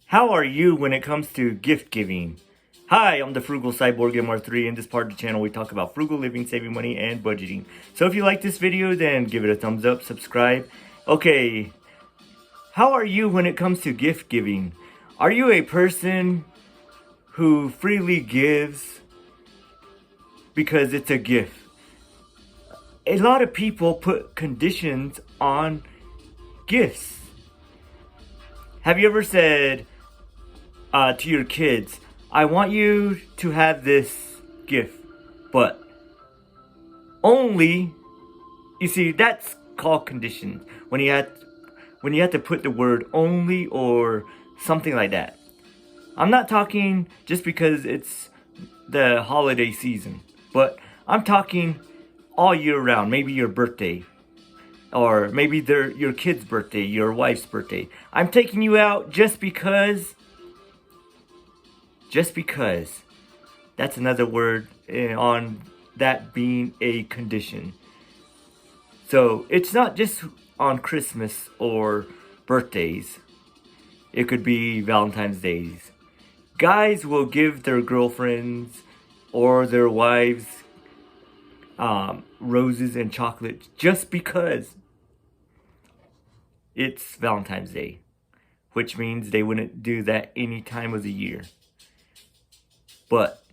How are you when it comes to gift giving? Hi, I'm the Frugal Cyborg MR3. In this part of the channel, we talk about frugal living, saving money, and budgeting. So if you like this video, then give it a thumbs up, subscribe. Okay, how are you when it comes to gift giving? Are you a person who freely gives because it's a gift? A lot of people put conditions on gifts. Have you ever said to your kids, I want you to have this gift, but only, you see, that's called conditions. When you have to put the word only or something like that. I'm not talking just because it's the holiday season, but I'm talking all year round. Maybe your birthday, or maybe your kid's birthday, your wife's birthday. I'm taking you out just because. That's another word on that being a condition. So it's not just on Christmas or birthdays. It could be Valentine's Days. Guys will give their girlfriends or their wives roses and chocolates just because it's Valentine's Day, which means they wouldn't do that any time of the year. But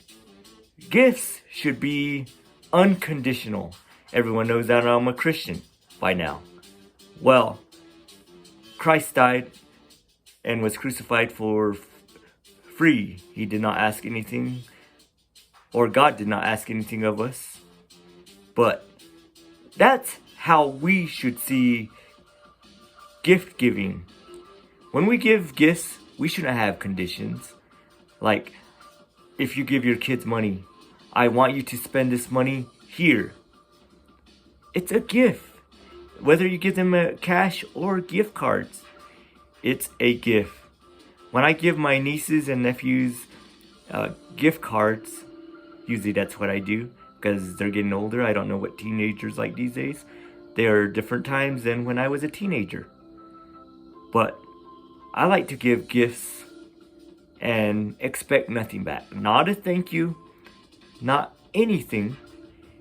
gifts should be unconditional. Everyone knows that I'm a Christian by now. Well, Christ died and was crucified for free. He did not ask anything, or God did not ask anything of us. But that's how we should see gift giving. When we give gifts, we shouldn't have conditions. Like, if you give your kids money, I want you to spend this money here. It's a gift. Whether you give them cash or gift cards, it's a gift. When I give my nieces and nephews gift cards, usually that's what I do because they're getting older. I don't know what teenagers like these days. There are different times than when I was a teenager. But I like to give gifts and expect nothing back. Not a thank you, not anything.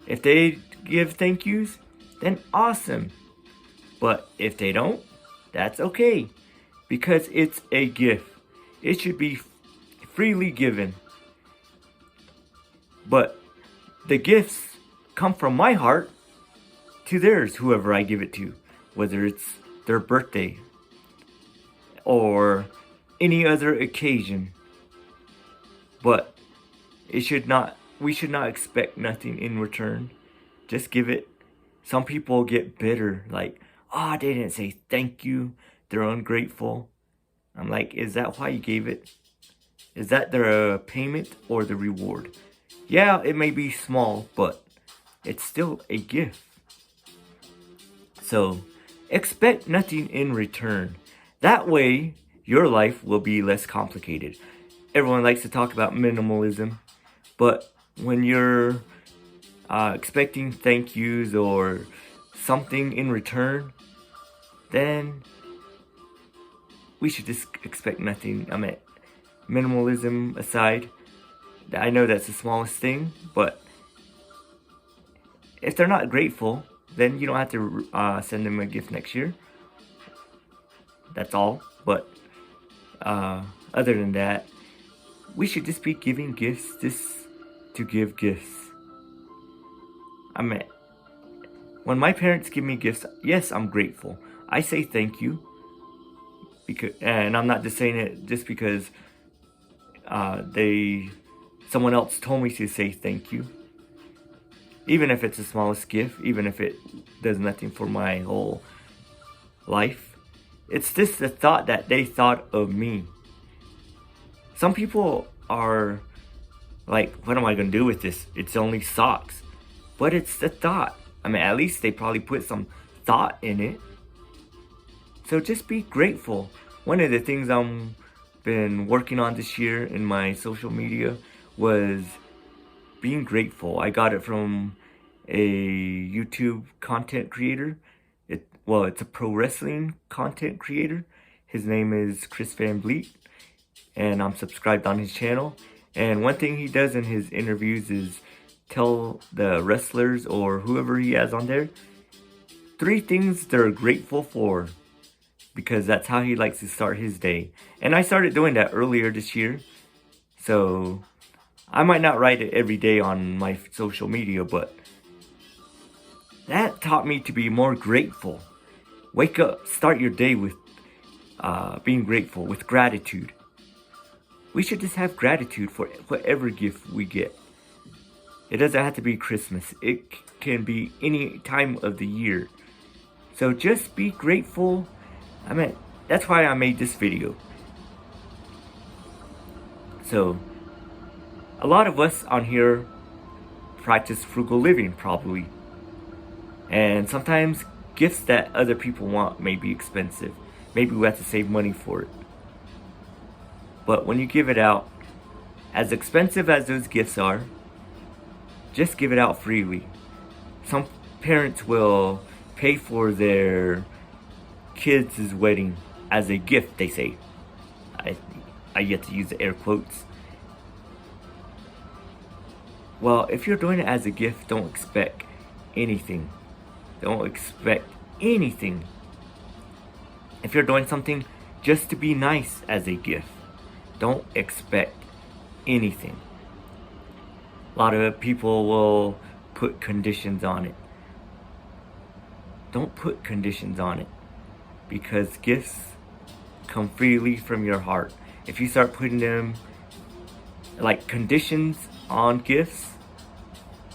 If they give thank yous, then awesome. But if they don't, that's okay. Because it's a gift. It should be freely given. But the gifts come from my heart to theirs, whoever I give it to. Whether it's their birthday or any other occasion. But we should not expect nothing in return. Just give it. Some people get bitter, like, they didn't say thank you, they're ungrateful. I'm like, is that why you gave it? Is that the payment or the reward? Yeah, it may be small, but it's still a gift. So expect nothing in return. That way, your life will be less complicated. Everyone likes to talk about minimalism, but when you're expecting thank yous or something in return, then we should just expect nothing. I mean, minimalism aside, I know that's the smallest thing, but if they're not grateful, then you don't have to send them a gift next year. That's all. But other than that, we should just be giving gifts just to give gifts. I mean, when my parents give me gifts, yes, I'm grateful. I say thank you. And I'm not just saying it just because someone else told me to say thank you. Even if it's the smallest gift, even if it does nothing for my whole life. It's just the thought that they thought of me. Some people are like, what am I going to do with this? It's only socks. But it's the thought. I mean, at least they probably put some thought in it. So just be grateful. One of the things I'm been working on this year in my social media was being grateful. I got it from a YouTube content creator. It's a pro wrestling content creator. His name is Chris Van Vliet. and I'm subscribed on his channel. And one thing he does in his interviews is tell the wrestlers or whoever he has on there 3 things they're grateful for, because that's how he likes to start his day. And I started doing that earlier this year, so I might not write it every day on my social media, but that taught me to be more grateful. Wake up, start your day with being grateful, with gratitude. We should just have gratitude for whatever gift we get. It doesn't have to be Christmas. It can be any time of the year. So just be grateful. I mean, that's why I made this video. So, a lot of us on here practice frugal living, probably. And sometimes gifts that other people want may be expensive. Maybe we have to save money for it. But when you give it out, as expensive as those gifts are, just give it out freely. Some parents will pay for their kids' wedding as a gift, they say. I yet to use the air quotes. Well, if you're doing it as a gift, don't expect anything. Don't expect anything. If you're doing something just to be nice as a gift, don't expect anything. A lot of people will put conditions on it. Don't put conditions on it, because gifts come freely from your heart. If you start putting them like conditions on gifts,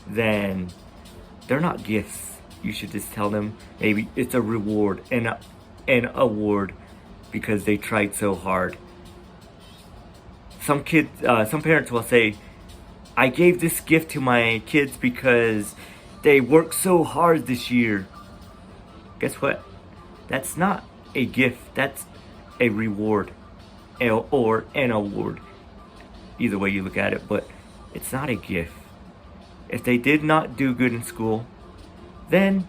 then they're not gifts. You should just tell them maybe it's a reward and an award because they tried so hard. Some parents will say, I gave this gift to my kids because they worked so hard this year. Guess what? That's not a gift. That's a reward or an award. Either way you look at it, but it's not a gift. If they did not do good in school, then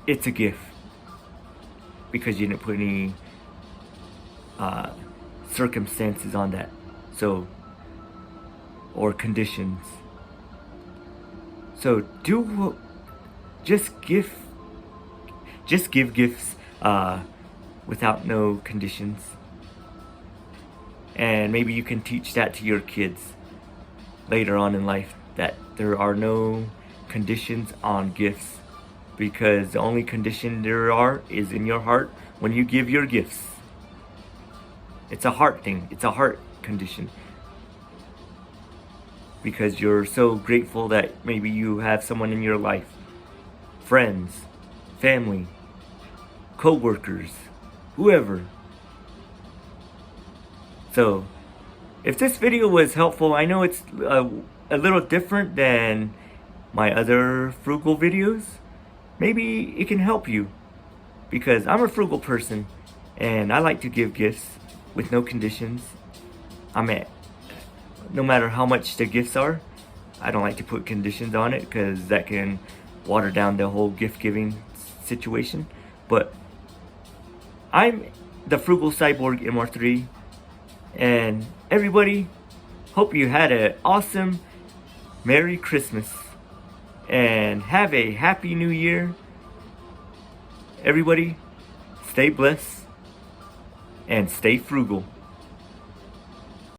it's a gift because you didn't put any circumstances on that, so, or conditions. So just give gifts without no conditions. And maybe you can teach that to your kids later on in life, that there are no conditions on gifts, because the only condition there are is in your heart when you give your gifts. It's a heart thing. It's a heart condition. Because you're so grateful that maybe you have someone in your life, friends, family, co-workers, whoever. So, if this video was helpful, I know it's a little different than my other frugal videos. Maybe it can help you, because I'm a frugal person and I like to give gifts with no conditions. No matter how much the gifts are, I don't like to put conditions on it, because that can water down the whole gift giving situation. But I'm the Frugal Cyborg MR3, and everybody, hope you had an awesome Merry Christmas and have a Happy New Year. Everybody, stay blessed and stay frugal.